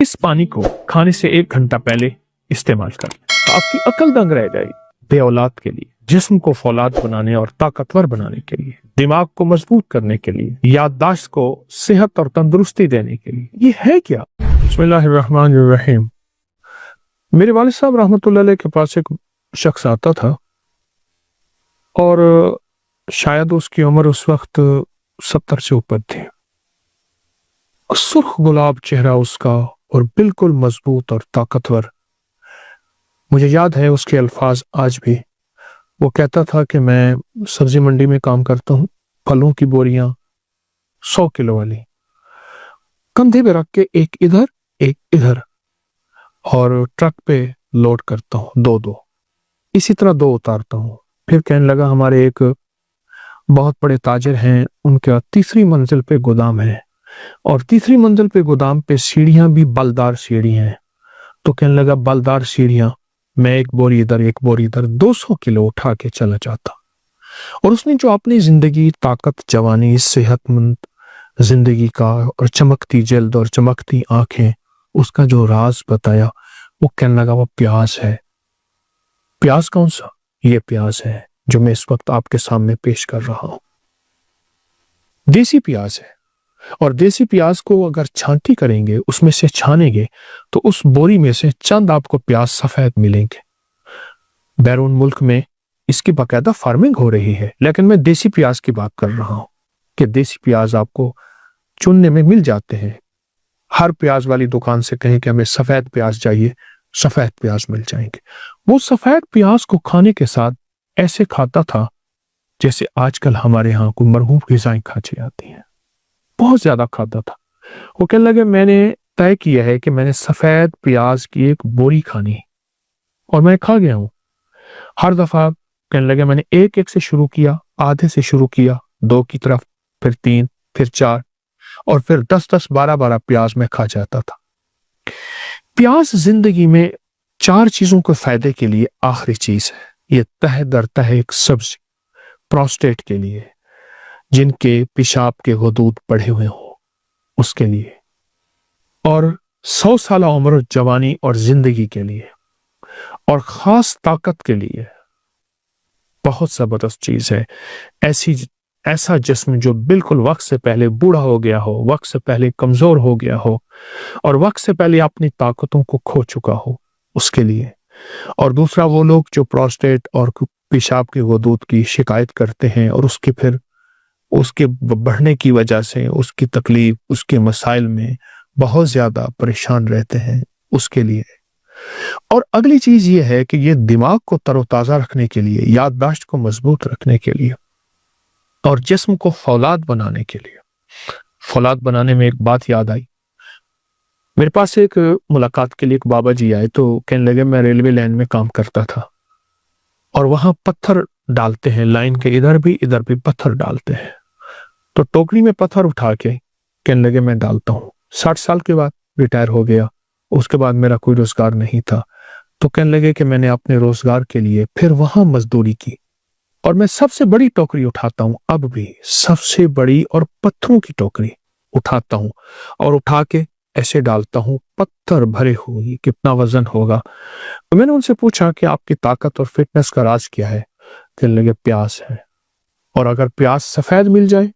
इस पानी को खाने से 1 घंटा पहले इस्तेमाल कर आपकी अकल दंग रह जाएगी। बे औलाद के लिए, जिस्म को फौलाद बनाने और ताकतवर बनाने के लिए, दिमाग को मजबूत करने के लिए, याददाश्त को सेहत और तंदुरुस्ती देने के लिए, ये है क्या? बिस्मिल्लाहिर्रहमानिर्रहीम। मेरे वालिद साहब रहमतुल्लाह अलैह के पास एक शख्स आता था और शायद उसकी उम्र उस वक्त 70 से ऊपर थी। सुर्ख गुलाब चेहरा उसका और बिल्कुल मजबूत और ताकतवर। मुझे याद है उसके अल्फाज आज भी। वो कहता था कि मैं सब्जी मंडी में काम करता हूँ, फलों की बोरियां 100 किलो वाली कंधे पे रख के एक इधर एक इधर और ट्रक पे लोड करता हूँ, 2-2 इसी तरह 2 उतारता हूँ। फिर कहने लगा हमारे एक बहुत बड़े ताजिर हैं, उनका तीसरी मंजिल पे गोदाम है और तीसरी मंजिल पे गोदाम पे सीढ़ियां भी बलदार सीढ़ियां हैं। तो कहने लगा बलदार सीढ़ियां, मैं एक बोरी इधर एक बोरी इधर 200 किलो उठा के चला जाता। और उसने जो अपनी जिंदगी, ताकत, जवानी, सेहतमंद जिंदगी का और चमकती जल्द और चमकती आंखें, उसका जो राज बताया, वो कहने लगा वो प्याज है। प्याज कौन सा? ये प्याज है जो मैं इस वक्त आपके सामने पेश कर रहा हूं। देसी प्याज है और देसी प्याज को अगर छांटी करेंगे, उसमें से छानेंगे, तो उस बोरी में से चंद आपको प्याज सफेद मिलेंगे। बैरून मुल्क में इसकी बाकायदा फार्मिंग हो रही है, लेकिन मैं देसी प्याज की बात कर रहा हूं कि देसी प्याज आपको चुनने में मिल जाते हैं। हर प्याज वाली दुकान से कहें कि हमें सफेद प्याज चाहिए, सफेद प्याज मिल जाएंगे। वो सफेद प्याज को खाने के साथ ऐसे खाता था जैसे आजकल हमारे यहाँ कोई मरहूफ ग़िज़ाएं खाची जाती हैं। बहुत ज्यादा खाता था। वो कहने लगे मैंने तय किया है कि मैंने सफेद प्याज की एक बोरी खानी और मैं खा गया हूं। हर दफा कहने लगे मैंने एक एक से शुरू किया, आधे से शुरू किया, 2 की तरफ, फिर 3, फिर 4 और फिर 10-10, 12-12 प्याज में खा जाता था। प्याज जिंदगी में 4 चीजों के फायदे के लिए आखिरी चीज है। ये तह दर तह एक सब्जी, प्रोस्टेट के लिए, जिनके पेशाब के हुदूद बढ़े हुए हों उसके लिए, और 100 साल उम्र, जवानी और जिंदगी के लिए, और खास ताकत के लिए बहुत जबरदस्त चीज है। ऐसा जिस्म जो बिल्कुल वक्त से पहले बूढ़ा हो गया हो, वक्त से पहले कमजोर हो गया हो और वक्त से पहले अपनी ताकतों को खो चुका हो, उसके लिए। और दूसरा वो लोग जो प्रोस्टेट और पेशाब के हुदूद की शिकायत करते हैं और उसके बढ़ने की वजह से उसकी तकलीफ, उसके मसाइल में बहुत ज्यादा परेशान रहते हैं, उसके लिए। और अगली चीज ये है कि ये दिमाग को तरोताजा रखने के लिए, याददाश्त को मजबूत रखने के लिए और जिस्म को फौलाद बनाने के लिए। फौलाद बनाने में एक बात याद आई। मेरे पास एक मुलाकात के लिए एक बाबा जी आए तो कहने लगे मैं रेलवे लाइन में काम करता था और वहां पत्थर डालते हैं, लाइन के इधर भी पत्थर डालते हैं। तो टोकरी में पत्थर उठा के कहने लगे मैं डालता हूँ। 60 साल के बाद रिटायर हो गया, उसके बाद मेरा कोई रोजगार नहीं था। तो कहने लगे कि मैंने अपने रोजगार के लिए फिर वहां मजदूरी की और मैं सबसे बड़ी टोकरी उठाता हूँ, अब भी सबसे बड़ी और पत्थरों की टोकरी उठाता हूँ और उठा के ऐसे डालता हूँ, पत्थर भरे हुए, कितना वजन होगा। तो मैंने उनसे पूछा कि आपकी ताकत और फिटनेस का राज क्या है? कहने लगे प्याज है, और अगर प्याज सफेद मिल जाए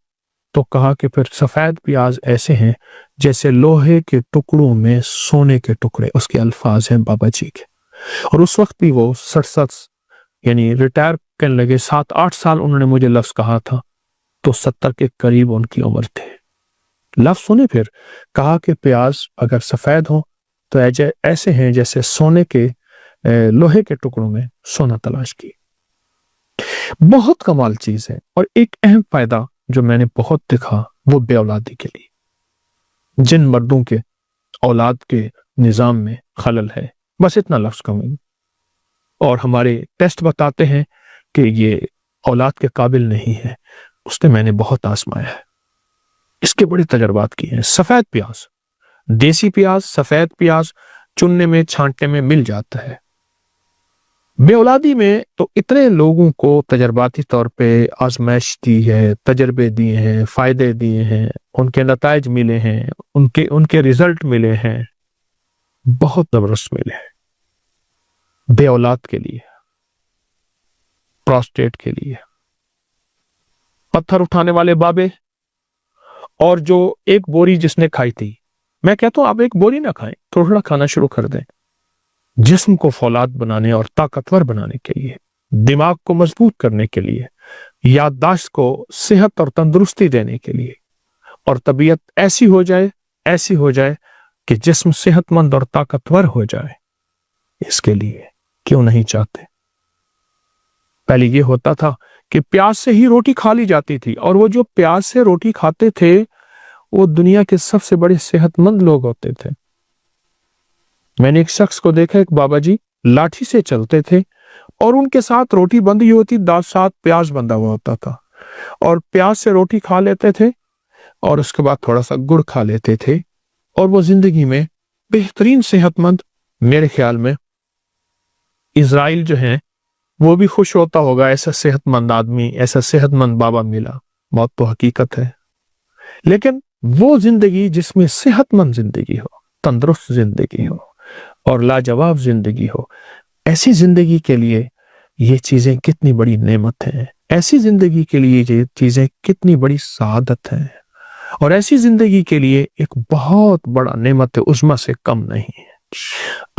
तो कहा कि फिर सफेद प्याज ऐसे हैं जैसे लोहे के टुकड़ों में सोने के टुकड़े। उसके अल्फाज हैं बाबा जी के। और उस वक्त भी वो 67 यानी रिटायर करने लगे, 7-8 साल उन्होंने मुझे लफ्ज कहा था, तो 70 के करीब उनकी उम्र थे। लफ्ज सुने फिर कहा कि प्याज अगर सफेद हो तो ऐसे हैं जैसे सोने के लोहे के टुकड़ों में सोना तलाश की। बहुत कमाल चीज है। और एक अहम फायदा जो मैंने बहुत देखा वो बेऔलादी के लिए, जिन मर्दों के औलाद के निजाम में खलल है, बस इतना लफ्ज कम है। और हमारे टेस्ट बताते हैं कि ये औलाद के काबिल नहीं है, उसने मैंने बहुत आजमाया है, इसके बड़े तजर्बात किए हैं। सफेद प्याज, देसी प्याज, सफेद प्याज चुनने में, छांटने में मिल जाता है। बेऔलादी में तो इतने लोगों को तजर्बाती तौर पे आजमाइश दी है, तजर्बे दिए हैं, फायदे दिए हैं, उनके नताइज मिले हैं, उनके रिजल्ट मिले हैं। बहुत जबरदस्त मिले हैं, बे औलाद के लिए, प्रोस्टेट के लिए, पत्थर उठाने वाले बाबे, और जो एक बोरी जिसने खाई थी। मैं कहता हूं आप एक बोरी ना खाएं, थोड़ा थोड़ा खाना शुरू कर दें, जिस्म को फौलाद बनाने और ताकतवर बनाने के लिए, दिमाग को मजबूत करने के लिए, याददाश्त को सेहत और तंदुरुस्ती देने के लिए, और तबीयत ऐसी हो जाए कि जिस्म सेहतमंद और ताकतवर हो जाए, इसके लिए क्यों नहीं चाहते? पहले ये होता था कि प्याज से ही रोटी खा ली जाती थी, और वो जो प्याज से रोटी खाते थे वो दुनिया के सबसे बड़े सेहतमंद लोग होते थे। मैंने एक शख्स को देखा, एक बाबा जी लाठी से चलते थे और उनके साथ रोटी बंधी होती, साथ प्याज बंधा हुआ होता था, और प्याज से रोटी खा लेते थे और उसके बाद थोड़ा सा गुड़ खा लेते थे, और वो जिंदगी में बेहतरीन सेहतमंद, मेरे ख्याल में इजराइल जो है वो भी खुश होता होगा, ऐसा सेहतमंद आदमी, ऐसा सेहतमंद बाबा मिला। मौत तो हकीकत है, लेकिन वो जिंदगी जिसमें सेहतमंद जिंदगी हो, तंदुरुस्त जिंदगी हो और लाजवाब जिंदगी हो, ऐसी जिंदगी के लिए ये चीजें कितनी बड़ी नेमत हैं, ऐसी जिंदगी के लिए ये चीजें कितनी बड़ी सआदत हैं, और ऐसी जिंदगी के लिए एक बहुत बड़ा नेमत है, उस्मा से कम नहीं है।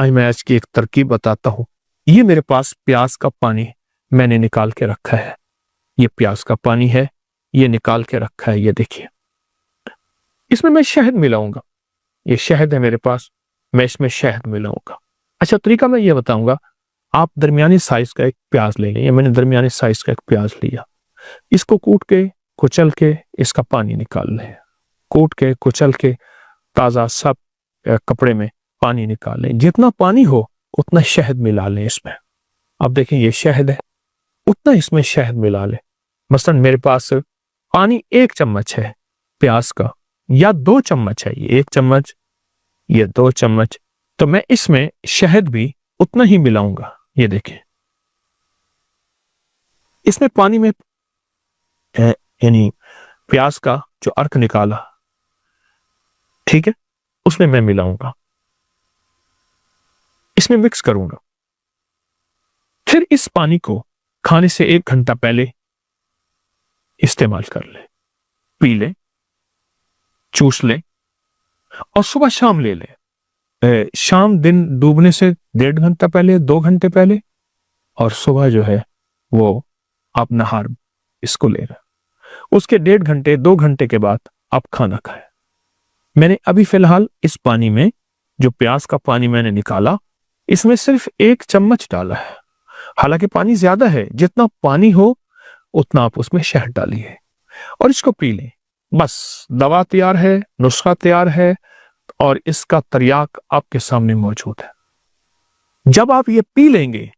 आज मैं आज की एक तरकीब बताता हूं। ये मेरे पास प्याज का पानी मैंने निकाल के रखा है, ये प्याज का पानी है, ये निकाल के रखा है, ये देखिए। इसमें मैं शहद मिलाऊंगा, ये शहद है मेरे पास, मैं इसमें शहद मिलाऊंगा। अच्छा, तरीका मैं ये बताऊंगा। आप दरमियानी साइज का एक प्याज ले लें, मैंने दरमियानी साइज का एक प्याज लिया, इसको कूट के कुचल के इसका पानी निकाल लें, कूट के कुचल के ताजा सब कपड़े में पानी निकाल लें, जितना पानी हो उतना शहद मिला लें इसमें। अब देखें ये शहद है, उतना इसमें शहद मिला लें। मसलन मेरे पास पानी 1 चम्मच है प्याज का, या 2 चम्मच है, ये 1 चम्मच, ये 2 चम्मच, तो मैं इसमें शहद भी उतना ही मिलाऊंगा। ये देखें, इसमें पानी में यानी प्याज का जो अर्क निकाला, ठीक है, उसमें मैं मिलाऊंगा, इसमें मिक्स करूंगा। फिर इस पानी को खाने से 1 घंटा पहले इस्तेमाल कर ले, पी ले, चूस ले, और सुबह शाम ले ले। शाम दिन डूबने से 1.5 घंटा पहले, 2 घंटे पहले, और सुबह जो है वो आप नहार इसको ले रहे, उसके 1.5 घंटे 2 घंटे के बाद आप खाना खाएं। मैंने अभी फिलहाल इस पानी में, जो प्याज का पानी मैंने निकाला, इसमें सिर्फ 1 चम्मच डाला है। हालांकि पानी ज्यादा है, जितना पानी हो उतना आप उसमें शहद डालिए और इसको पी लें। बस दवा तैयार है, नुस्खा तैयार है, और इसका तरियाक आपके सामने मौजूद है। जब आप ये पी लेंगे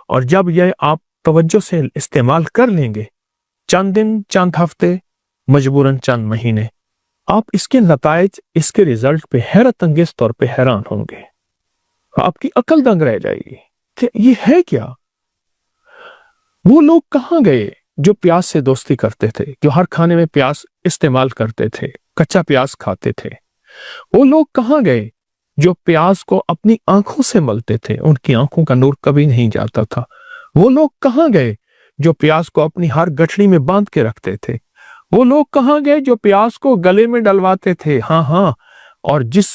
और जब ये आप तवज्जो से इस्तेमाल कर लेंगे, चंद दिन, चंद हफ्ते, मजबूरन चंद महीने, आप इसके नताइज, इसके रिजल्ट पे हैरत अंगेज तौर पे हैरान होंगे। आपकी अकल दंग रह जाएगी कि ये है क्या। वो लोग कहां गए जो प्याज से दोस्ती करते थे, जो हर खाने में प्याज इस्तेमाल करते थे, कच्चा प्याज खाते थे। वो लोग कहां गए जो प्याज को अपनी आंखों से मलते थे, उनकी आंखों का नूर कभी नहीं जाता था। वो लोग कहां गए जो प्याज को अपनी हर गठड़ी में बांध के रखते थे। वो लोग कहां गए जो प्याज को गले में डलवाते थे। हाँ, और जिस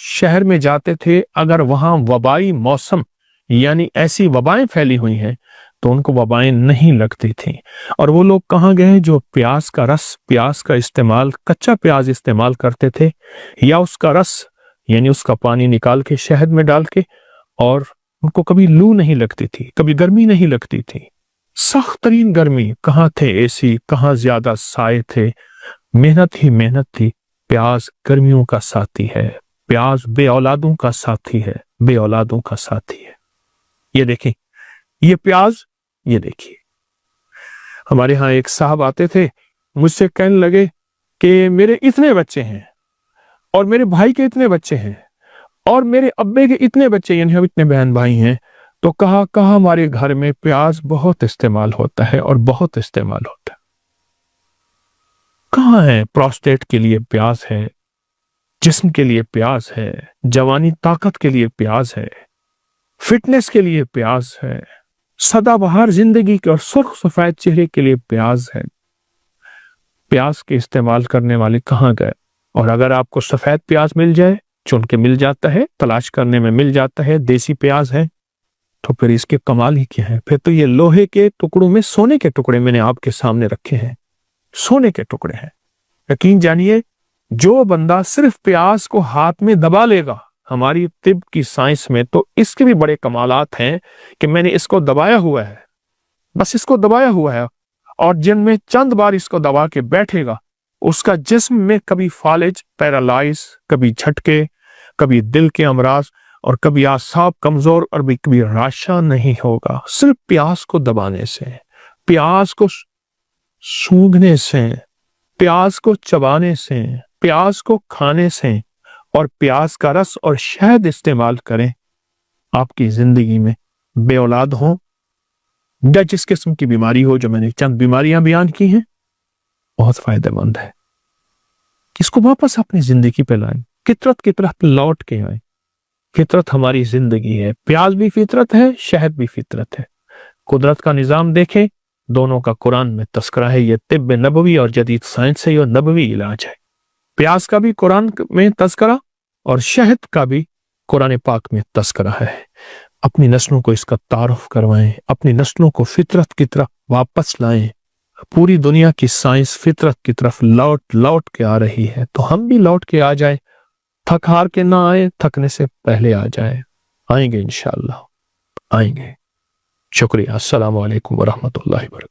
शहर में जाते थे, अगर वहां वबाई मौसम यानी ऐसी वबाएं फैली हुई हैं तो उनको वबाएं नहीं लगती थी। और वो लोग कहां गए जो प्याज का रस, प्याज का इस्तेमाल, कच्चा प्याज इस्तेमाल करते थे, या उसका रस यानी उसका पानी निकाल के शहद में डाल के, और उनको कभी लू नहीं लगती थी, कभी गर्मी नहीं लगती थी। सख्त तरीन गर्मी, कहाँ थे एसी, कहाँ ज्यादा साए थे, मेहनत ही मेहनत थी। प्याज गर्मियों का साथी है, प्याज बे औलादों का साथी है, बे औलादों का साथी है। ये देखें, ये प्याज, ये देखिए। हमारे यहाँ एक साहब आते थे, मुझसे कहने लगे कि मेरे इतने बच्चे हैं, और मेरे भाई के इतने बच्चे हैं, और मेरे अब्बे के इतने बच्चे, यानी हम इतने बहन भाई हैं, तो कहा हमारे घर में प्याज बहुत इस्तेमाल होता है, और बहुत इस्तेमाल होता है। कहाँ है प्रोस्टेट के लिए प्याज है, जिस्म के लिए प्यास है, जवानी ताकत के लिए प्यास है, फिटनेस के लिए प्यास है, सदाबहार जिंदगी के और सुर्ख सफेद चेहरे के लिए प्यास है। प्याज के इस्तेमाल करने वाले कहाँ गए? और अगर आपको सफेद प्याज मिल जाए, चुन के मिल जाता है, तलाश करने में मिल जाता है, देसी प्याज है, तो फिर इसके कमाल ही क्या है? फिर तो ये लोहे के टुकड़ों में सोने के टुकड़े मैंने आपके सामने रखे हैं, सोने के टुकड़े हैं। यकीन जानिए, जो बंदा सिर्फ प्याज को हाथ में दबा लेगा, हमारी तिब की साइंस में तो इसके भी बड़े कमालात हैं कि मैंने इसको दबाया हुआ है, बस इसको दबाया हुआ है, और जिनमें चंद बार इसको दबा के बैठेगा, उसका जिस्म में कभी फालिज, पैरालाइज, कभी झटके, कभी दिल के अमराज और कभी आसाब कमजोर और भी कभी राशा नहीं होगा। सिर्फ प्याज को दबाने से, प्याज को सूंघने से, प्याज को चबाने से, प्याज को खाने से और प्याज का रस और शहद इस्तेमाल करें, आपकी जिंदगी में बे औलाद हो या जिस किस्म की बीमारी हो, जो मैंने चंद बीमारियां बयान की हैं, बहुत फायदेमंद है। इसको वापस अपनी जिंदगी पे लाएं, फितरत की तरफ लौट के आए। फितरत हमारी जिंदगी है, प्याज भी फितरत है, शहद भी फितरत है। कुदरत का निजाम देखें, दोनों का कुरान में तस्करा है। ये तिब्ब नबवी और जदीद साइंस से ये नबवी इलाज है। प्याज का भी कुरान में तस्करा और शहद का भी कुरान पाक में तस्करा है। अपनी नस्लों को इसका तारुफ करवाएं, अपनी नस्लों को फितरत की तरफ वापस लाएं। पूरी दुनिया की साइंस फितरत की तरफ लौट लौट के आ रही है, तो हम भी लौट के आ जाए। थक हार के ना आए, थकने से पहले आ जाए। आएंगे इंशाअल्लाह, आएंगे। शुक्रिया। अस्सलामु अलैकुम वरहमतुल्लाहि वबरकातुहू।